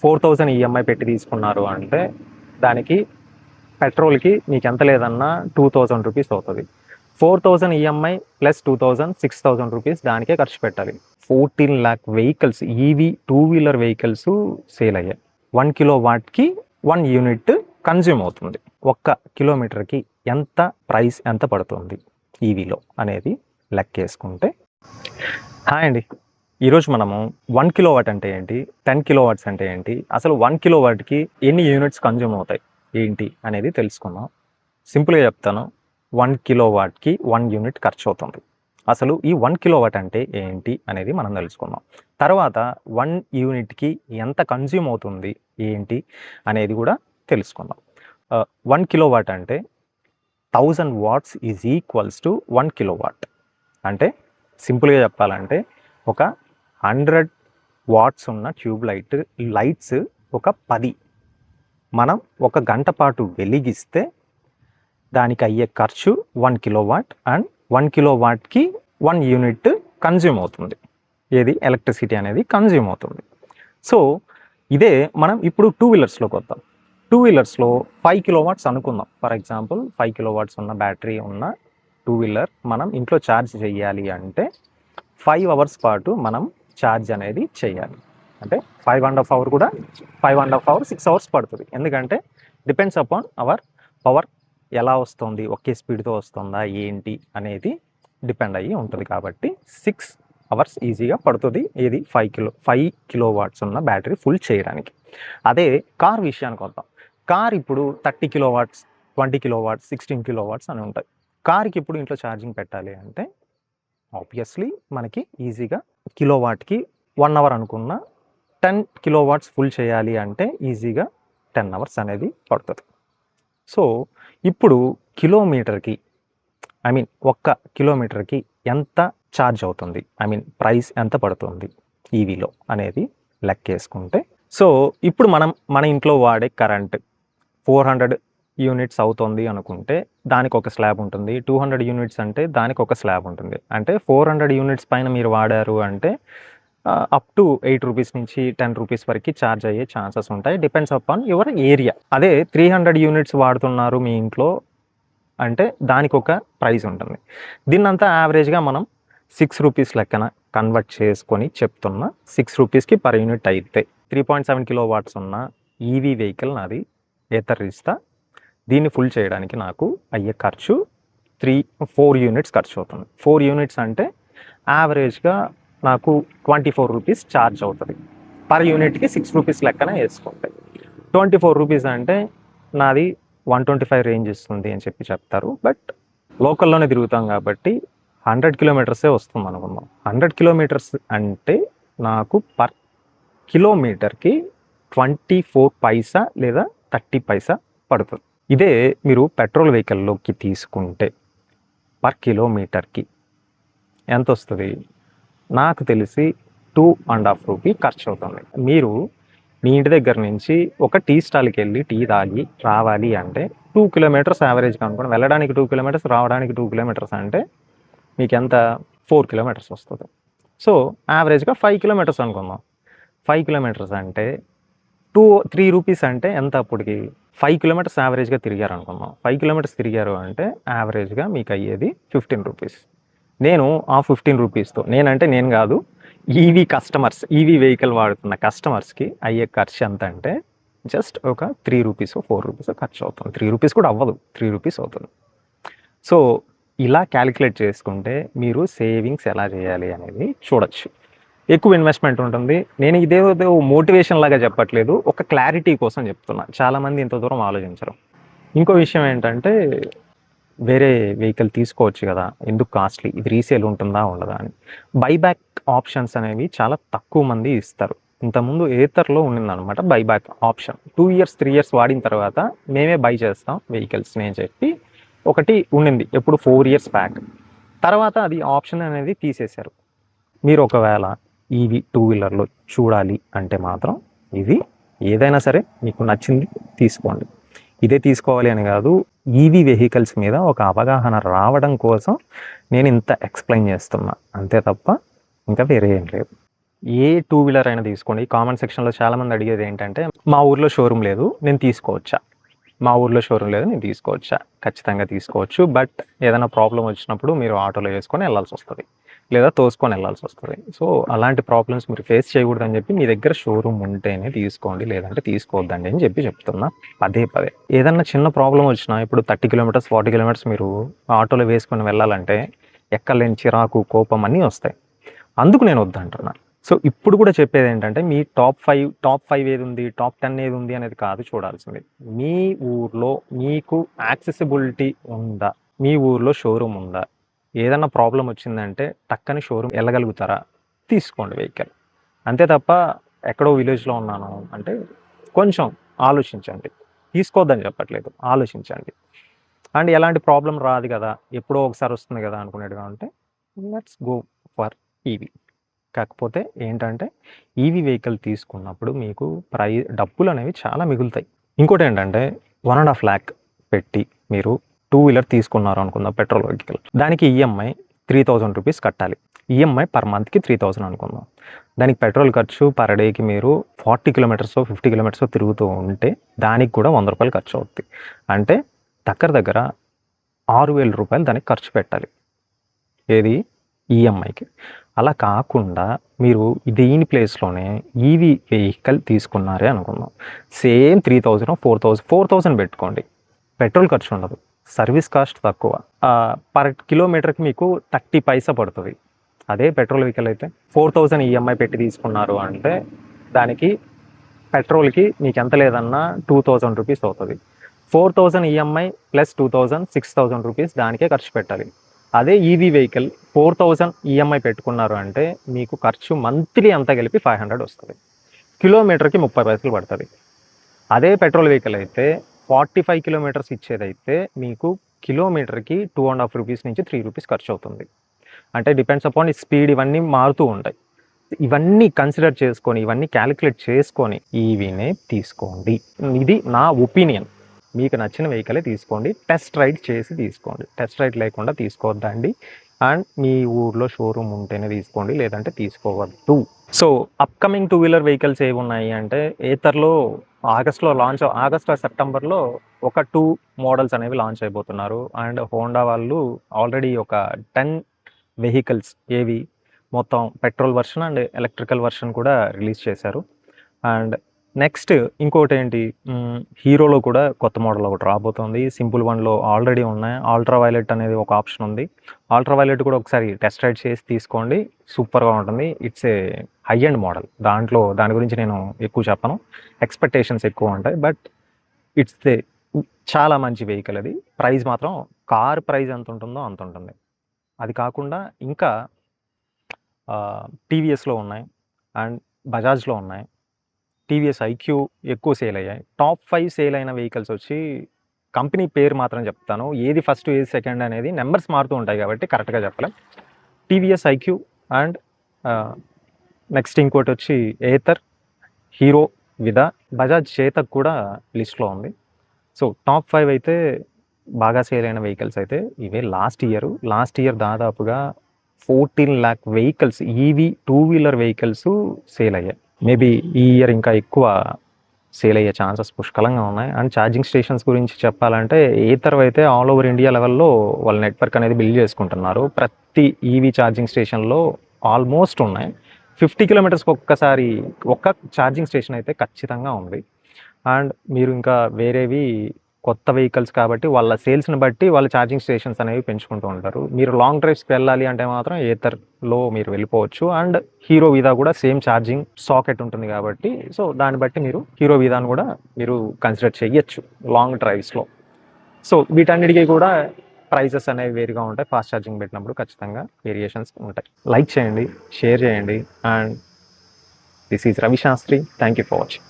4000 EMI పెట్టి తీసుకున్నారు అంటే దానికి పెట్రోల్కి మీకు ఎంత లేదన్నా 2000 రూపీస్ అవుతుంది. 4000 ఈఎంఐ ప్లస్ 2000 6000 రూపీస్ దానికే ఖర్చు పెట్టాలి. 14 lakh vehicles EV two wheeler vehicles sale అయ్యాయి. 1 కిలోవాట్కి 1 యూనిట్ కన్జ్యూమ్ అవుతుంది. 1 కిలోమీటర్కి ఎంత ప్రైస్ ఎంత పడుతుంది ఈవీలో అనేది లెక్కేసుకుంటే. హాయ్ అండి, ఈరోజు మనము 1 కిలోవాట్ అంటే ఏంటి, 10 కిలోవాట్స్ అంటే ఏంటి, అసలు 1 కిలోవాట్కి ఎన్ని యూనిట్స్ కన్జ్యూమ్ అవుతాయి ఏంటి అనేది తెలుసుకుందాం. సింపుల్గా చెప్తాను, 1 కిలోవాట్కి 1 యూనిట్ ఖర్చు అవుతుంది. అసలు ఈ 1 కిలోవాట్ అంటే ఏంటి అనేది మనం తెలుసుకుందాం. తర్వాత 1 యూనిట్కి ఎంత కన్జ్యూమ్ అవుతుంది ఏంటి అనేది కూడా తెలుసుకుందాం. 1 కిలోవాట్ అంటే 1000 watts is equals to 1 kilowatt. అంటే సింపుల్గా చెప్పాలంటే ఒక 100 వాట్స్ ఉన్న ట్యూబ్ లైట్స్ ఒక 10 మనం 1 గంట పాటు వెలిగిస్తే దానికి అయ్యే ఖర్చు 1 కిలోవాట్. అండ్ 1 కిలోవాట్కి 1 యూనిట్ కన్జ్యూమ్ అవుతుంది. ఏది ఎలక్ట్రిసిటీ అనేది కన్జ్యూమ్ అవుతుంది. సో ఇదే మనం ఇప్పుడు 2 వీలర్స్లోకి వద్దాం. 2 వీలర్స్లో 5 కిలోవాట్స్ అనుకుందాం. ఫర్ ఎగ్జాంపుల్ 5 కిలోవాట్స్ ఉన్న బ్యాటరీ ఉన్న 2 వీలర్ మనం ఇంట్లో ఛార్జ్ చేయాలి అంటే 5 అవర్స్ పాటు మనం ఛార్జ్ అనేది చేయాలి. అంటే 5.5 అవర్ కూడా 5.5 అవర్ 6 అవర్స్ పడుతుంది. ఎందుకంటే డిపెండ్స్ అపాన్ అవర్ పవర్ ఎలా వస్తుంది, ఒకే స్పీడ్తో వస్తుందా ఏంటి అనేది డిపెండ్ అయ్యి ఉంటుంది. కాబట్టి 6 అవర్స్ ఈజీగా పడుతుంది. ఏది 5 కిలోవాట్స్ ఉన్న బ్యాటరీ ఫుల్ చేయడానికి. అదే కార్ విషయానికి వద్దాం. కార్ ఇప్పుడు 30 కిలోవాట్స్, 20 కిలోవాట్స్, 16 కిలోవాట్స్ అని ఉంటాయి. కార్కి ఇప్పుడు ఇంట్లో ఛార్జింగ్ పెట్టాలి అంటే ఆబ్వియస్లీ మనకి ఈజీగా కిలోవాట్కి 1 అవర్ అనుకున్న 10 కిలోవాట్స్ ఫుల్ చేయాలి అంటే ఈజీగా 10 అవర్స్ అనేది పడుతుంది. సో ఇప్పుడు కిలోమీటర్కి 1 కిలోమీటర్కి ఎంత ఛార్జ్ అవుతుంది, ప్రైస్ ఎంత పడుతుంది ఈవీలో అనేది లెక్కేసుకుంటే. సో ఇప్పుడు మన ఇంట్లో వాడే కరెంట్ 400 యూనిట్స్ అవుతుంది అనుకుంటే దానికి ఒక స్లాబ్ ఉంటుంది. 200 యూనిట్స్ అంటే దానికి ఒక స్లాబ్ ఉంటుంది. అంటే 400 యూనిట్స్ పైన మీరు వాడారు అంటే అప్ టు 8 రూపీస్ నుంచి 10 రూపీస్ వరకు ఛార్జ్ అయ్యే ఛాన్సెస్ ఉంటాయి, డిపెండ్స్ అపాన్ యువర్ ఏరియా. అదే 300 యూనిట్స్ వాడుతున్నారు మీ ఇంట్లో అంటే దానికి ఒక ప్రైస్ ఉంటుంది. దీన్నంతా యావరేజ్గా మనం 6 రూపీస్ లెక్కన కన్వర్ట్ చేసుకొని చెప్తున్నా. 6 రూపీస్కి పర్ యూనిట్ అయితే 3.7 కిలోవాట్స్ ఉన్న ఈవీ వెహికల్ నాది ఏతరిస్తా. దీన్ని ఫుల్ చేయడానికి నాకు అయ్యే ఖర్చు 4 యూనిట్స్ ఖర్చు అవుతుంది. 4 యూనిట్స్ అంటే యావరేజ్గా నాకు 24 రూపీస్ ఛార్జ్ అవుతుంది. పర్ యూనిట్కి 6 రూపీస్ లెక్కన వేసుకుంటాయి. 24 రూపీస్ అంటే నాది 125 రేంజ్ ఇస్తుంది అని చెప్తారు. బట్ లోకల్లోనే తిరుగుతాం కాబట్టి 100 కిలోమీటర్సే వస్తుంది అనుకుందాం. 100 కిలోమీటర్స్ అంటే నాకు పర్ కిలోమీటర్కి 24 పైసా లేదా 30 పైసా పడుతుంది. ఇదే మీరు పెట్రోల్ వెహికల్లోకి తీసుకుంటే పర్ కిలోమీటర్కి ఎంత వస్తుంది? నాకు తెలిసి 2.5 రూపీ ఖర్చు అవుతుంది. మీరు మీ ఇంటి దగ్గర నుంచి ఒక టీ స్టాల్కి వెళ్ళి టీ తాగి రావాలి అంటే 2 కిలోమీటర్స్ యావరేజ్గా అనుకోండి. వెళ్ళడానికి 2 కిలోమీటర్స్, రావడానికి 2 కిలోమీటర్స్ అంటే మీకు ఎంత 4 కిలోమీటర్స్ వస్తుంది. సో యావరేజ్గా 5 కిలోమీటర్స్ అనుకుందాం. 5 కిలోమీటర్స్ అంటే 3 రూపీస్ అంటే ఎంత అప్పటికి? 5 కిలోమీటర్స్ యావరేజ్గా తిరిగారు అనుకుందాం. 5 కిలోమీటర్స్ తిరిగారు అంటే యావరేజ్గా మీకు అయ్యేది 15 రూపీస్. నేను ఆ 15 రూపీస్తో, నేను కాదు, కస్టమర్స్, ఈవీ వెహికల్ వాడుతున్న కస్టమర్స్కి అయ్యే ఖర్చు ఎంత అంటే జస్ట్ ఒక 3 రూపీస్ 4 రూపీస్ ఖర్చు అవుతుంది. 3 రూపీస్ కూడా అవ్వదు, 3 రూపీస్ అవుతుంది. సో ఇలా క్యాలిక్యులేట్ చేసుకుంటే మీరు సేవింగ్స్ ఎలా చేయాలి అనేది చూడొచ్చు. ఎక్కువ ఇన్వెస్ట్మెంట్ ఉంటుంది. నేను ఇదేదో మోటివేషన్ లాగా చెప్పట్లేదు, ఒక క్లారిటీ కోసం చెప్తున్నా. చాలామంది ఇంత దూరం ఆలోచించరు. ఇంకో విషయం ఏంటంటే వేరే వెహికల్ తీసుకోవచ్చు కదా, ఎందుకు కాస్ట్లీ, ఇది రీసేల్ ఉంటుందా ఉండదా అని. బైబ్యాక్ ఆప్షన్స్ అనేవి చాలా తక్కువ మంది ఇస్తారు. ఇంతకుముందు ఏతర్లో ఉండిందనమాట బైబ్యాక్ ఆప్షన్. 2 ఇయర్స్ 3 ఇయర్స్ వాడిన తర్వాత మేమే బై చేస్తాం వెహికల్స్ని అని చెప్పి ఒకటి ఉండింది, ఎప్పుడు 4 ఇయర్స్ బ్యాక్. తర్వాత అది ఆప్షన్ అనేది తీసేశారు. మీరు ఒకవేళ ఈవీ 2 వీలర్లో చూడాలి అంటే మాత్రం ఇది ఏదైనా సరే మీకు నచ్చింది తీసుకోండి. ఇదే తీసుకోవాలి అని కాదు, ఈవీ వెహికల్స్ మీద ఒక అవగాహన రావడం కోసం నేను ఇంత ఎక్స్ప్లెయిన్ చేస్తున్నా, అంతే తప్ప ఇంకా వేరే ఏం లేదు. ఏ టూ వీలర్ అయినా తీసుకోండి. కామెంట్ సెక్షన్‌లో చాలామంది అడిగేది ఏంటంటే, మా ఊర్లో షోరూమ్ లేదు నేను తీసుకోవచ్చా? మా ఊర్లో షోరూమ్ లేదు నేను తీసుకోవచ్చా? ఖచ్చితంగా తీసుకోవచ్చు. బట్ ఏదైనా ప్రాబ్లమ్ వచ్చినప్పుడు మీరు ఆటోలో వేసుకొని వెళ్ళాల్సొస్తది. లేదా తోసుకొని వెళ్ళాల్సొస్తది. సో, అలాంటి ప్రాబ్లమ్స్ మీరు ఫేస్ చేయకూడదని చెప్పి మీ దగ్గర షోరూమ్ ఉంటేనే తీసుకోండి. లేదంటే తీసుకోవద్దండి అని చెప్పి చెప్తున్నా పదే పదే. ఏదన్నా చిన్న ప్రాబ్లమ్ వచ్చినా ఇప్పుడు 30 కిలోమీటర్స్, 40 కిలోమీటర్స్ మీరు ఆటోలో వేసుకొని వెళ్ళాలంటే ఎక్కలేని చిరాకు, కోపం అన్నీ వస్తాయి. అందుకు నేను వద్దంటున్నా. సో, ఇప్పుడు కూడా చెప్పేదేంటంటే మీ టాప్ 5 ఏదుంది? టాప్ 10 ఏదుంది అనేది కాదు చూడాల్సింది. మీ ఊర్లో మీకు యాక్సెసిబిలిటీ ఉందా? మీ ఊర్లో షోరూమ్ ఉందా? ఏదన్నా ప్రాబ్లమ్ వచ్చిందంటే టక్కని షోరూమ్ ఎళ్ళగలుగుతారా? తీసుకోండి వెహికల్. అంతే తప్ప ఎక్కడో విలేజ్‌లో ఉన్నాను అంటే కొంచెం ఆలోచించండి. తీసుకోవద్దని చెప్పట్లేదు. ఆలోచించండి. అండ్ ఎలాంటి ప్రాబ్లమ్ రాదు గదా! ఎప్పుడో ఒకసారి వస్తుంది గదా! అనుకునేట్టుగా ఉంటే లెట్స్ గో ఫర్ ఈవీ. కాకపోతే ఏంటంటే ఈవీ వెహికల్ తీసుకున్నప్పుడు మీకు డబ్బులనేవి చాలా మిగులుతాయి. ఇంకోటేంటంటే 1.5 లాక్ పెట్టి మీరు టూ వీలర్ తీసుకున్నారు అనుకుందాం పెట్రోల్ వెహికల్. దానికి ఈఎంఐ 3000 రూపీస్ కట్టాలి. ఈఎంఐ పర్ మంత్‌కి 3000 అనుకుందాం. దానికి పెట్రోల్ ఖర్చు పర్ డేకి మీరు 40 కిలోమీటర్సో, 50 కిలోమీటర్సో తిరుగుతూ ఉంటే దానికి కూడా రూ. 100 ఖర్చు అవుద్ది. అంటే దగ్గర దగ్గర రూ. 6000 దానికి ఖర్చు పెట్టాలి. ఏది? ఈఎంఐకి. అలా కాకుండా మీరు దీని ప్లేస్‌లోనే ఈవీ వెహికల్ తీసుకున్నారే అనుకుందాం. సేమ్ 3000 4000 పెట్టుకోండి. పెట్రోల్ ఖర్చు ఉండదు. సర్వీస్ కాస్ట్ తక్కువ. పర్ కిలోమీటర్‌కి మీకు 30 పైసా పడుతది. అదే పెట్రోల్ వెహికల్ అయితే 4000 ఈఎంఐ పెట్టి తీసుకున్నారు అంటే దానికి పెట్రోల్‌కి మీకెంత లేదన్నా 2000 రూపీస్ అవుతది. 4000 ఈఎంఐ ప్లస్ 2000 6000 రూపీస్ దానికే ఖర్చు పెట్టాలి. అదే ఈవీ వెహికల్ 4000 ఈఎంఐ పెట్టుకున్నారు అంటే మీకు ఖర్చు మంత్లీ అంతా కలిపి 500 వస్తది. కిలోమీటర్‌కి 30 పైసలు పడతది. అదే పెట్రోల్ వెహికల్ అయితే 45 కిలోమీటర్స్ ఇచ్చేదైతే మీకు కిలోమీటర్‌కి 2.5 రూపీస్ నుంచి 3 రూపీస్ ఖర్చు అవుతుంది. అంటే డిపెండ్స్ అపాన్ ఈ స్పీడ్ ఇవన్నీ మారుతూ ఉంటాయి. ఇవన్నీ కన్సిడర్ చేసుకొని, ఇవన్నీ క్యాలిక్యులేట్ చేసుకొని ఈవీనే తీసుకోండి. ఇది నా ఒపీనియన్. మీకు నచ్చిన వెహికలే తీసుకోండి. టెస్ట్ రైడ్ చేసి తీసుకోండి. టెస్ట్ రైడ్ లేకుండా తీసుకోవద్దండి. అండ్ మీ ఊర్లో షోరూమ్ ఉంటేనే తీసుకోండి. లేదంటే తీసుకోవద్దు. So, upcoming two wheeler vehicles ఏవున్నాయి అంటే ఏతర్‌లో ఆగస్ట్ ఆర్ సెప్టెంబర్‌లో ఒక 2 మోడల్స్ అనేవి లాంచ్ అయిపోతున్నారు. అండ్ హోండా వాళ్ళు ఆల్రెడీ ఒక 10 వెహికల్స్ ఏవి మొత్తం petrol version and electrical version కూడా రిలీజ్ చేశారు. అండ్ నెక్స్ట్ ఇంకోటేంటి హీరోలో కూడా కొత్త మోడల్ ఒకటి రాబోతోంది. సింపుల్ వన్‌లో ఆల్రెడీ ఉన్నాయి. అల్ట్రా వయలెట్ అనేది ఒక ఆప్షన్ ఉంది. అల్ట్రా వయలెట్ కూడా ఒకసారి టెస్ట్ రైడ్ చేసి తీసుకోండి. సూపర్‌గా ఉంటుంది. It's a high end model. దాని గురించి నేను ఎక్కువ చెప్పను. ఎక్స్‌పెక్టేషన్స్ ఎక్కువ ఉంటాయి. బట్ ఇట్స్ దే చాలా మంచి వెహికల్ అది. ప్రైస్ మాత్రం కార్ ప్రైస్ ఎంత ఉంటుందో అంత ఉంటుంది. అది కాకుండా ఇంకా టీవీఎస్‌లో ఉన్నాయి. అండ్ బజాజ్‌లో ఉన్నాయి. టీవీఎస్ ఐక్యూ ఎక్కువ సేల్ అయ్యాయి. టాప్ 5 సేల్ అయిన వెహికల్స్ వచ్చి కంపెనీ పేరు మాత్రం చెప్తాను. ఏది ఫస్ట్, ఏది సెకండ్ అనేది నంబర్స్ మారుతూ ఉంటాయి కాబట్టి కరెక్ట్‌గా చెప్పలేం. టీవీఎస్ ఐక్యూ అండ్ నెక్స్ట్ ఇంకోటొచ్చి ఏథర్, హీరో విదా, బజాజ్ చేతక్ కూడా లిస్ట్‌లో ఉంది. సో, టాప్ 5 అయితే బాగా సేల్ అయిన వెహికల్స్ అయితే ఇవే. లాస్ట్ ఇయర్ దాదాపుగా 14 lakh vehicles EV two wheeler vehicles sale అయ్యాయి. మేబీ ఈ ఇయర్ ఇంకా ఎక్కువ సేల్ అయ్యే ఛాన్సెస్ పుష్కలంగా ఉన్నాయి. అండ్ ఛార్జింగ్ స్టేషన్స్ గురించి చెప్పాలంటే ఏతర్ అయితే ఆల్ ఓవర్ ఇండియా లెవెల్‌లో వాళ్ళ నెట్వర్క్ అనేది బిల్డ్ చేసుకుంటున్నారు. ప్రతి ఈవీ ఛార్జింగ్ స్టేషన్‌లో ఆల్మోస్ట్ ఉన్నాయి. 50 కిలోమీటర్స్‌కి ఒక్క ఛార్జింగ్ స్టేషన్ అయితే ఖచ్చితంగా ఉంది. అండ్ మీరు ఇంకా వేరేవి కొత్త వెహికల్స్ కాబట్టి వాళ్ళ సేల్స్‌ని బట్టి వాళ్ళు ఛార్జింగ్ స్టేషన్స్ అనేవి పెంచుకుంటూ ఉంటారు. మీరు లాంగ్ డ్రైవ్స్‌కి వెళ్ళాలి అంటే మాత్రం ఏతర్‌లో మీరు వెళ్ళిపోవచ్చు. అండ్ హీరో వీదా కూడా సేమ్ ఛార్జింగ్ సాకెట్ ఉంటుంది కాబట్టి సో, దాన్ని బట్టి మీరు హీరో వీదాని కూడా మీరు కన్సిడర్ చెయ్యొచ్చు లాంగ్ డ్రైవ్స్‌లో. సో, వీటన్నిటికి కూడా ప్రైసెస్ అనేవి వేరుగా ఉంటాయి. ఫాస్ట్ ఛార్జింగ్ పెట్టినప్పుడు ఖచ్చితంగా వేరియేషన్స్ ఉంటాయి. లైక్ చేయండి, షేర్ చేయండి. And this is Ravi Shastri. Thank you for watching.